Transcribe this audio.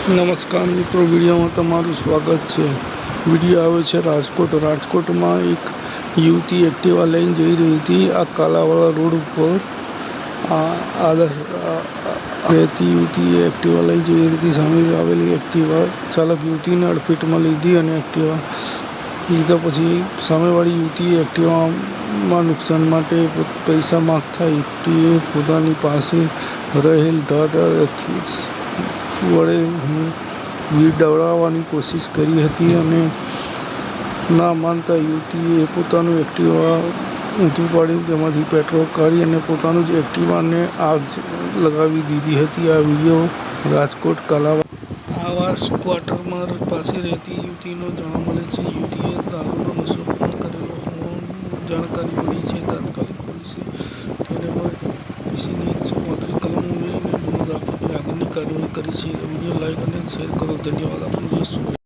નમસ્કાર મિત્રો, વિડીયોમાં તમારું સ્વાગત છે। વિડીયો આવે છે રાજકોટમાં એક યુવતી એક્ટિવા લઈને જઈ રહી હતી। આ કાલાવાળા રોડ ઉપર રહેતી યુવતી એક્ટિવા લઈ જઈ રહી હતી। સામે આવેલી એક્ટિવા ચાલક યુવતીને અડફેટમાં લીધી અને એક્ટિવા લીધા પછી સામેવાળી યુવતીએ એક્ટિવામાં નુકસાન માટે પૈસા માગતા યુવતીએ પોતાની પાસે રહેલ ધારથી વડે ભીડ દોડાવવાની કોશિશ કરી હતી અને ના માનતા યુવતીએ પોતાનું એક્ટિવા ઊંધું પાડી તેમાંથી પેટ્રોલ કાઢી અને પોતાનું જ એક્ટિવાને આગ લગાવી દીધી હતી। આ વિડીયો રાજકોટ કાલાવાડ આવાસ ક્વાર્ટરમાં પાસે રહેતી યુવતીનો જાણવા મળે છે। યુવતીએ દારૂનો નશો પણ કરેલો હોવાની જાણકારી મળી છે। તાત્કાલિક પોલીસે તેને પર IPCની 135 કલમ ઉમેરીને ગુનો દાખલ કરી આગળની કાર્યવાહી કરી છે। વિડીયો લાઈક અને શેર કરો। ધન્યવાદ। આપનો દિવસ શુભ રહે।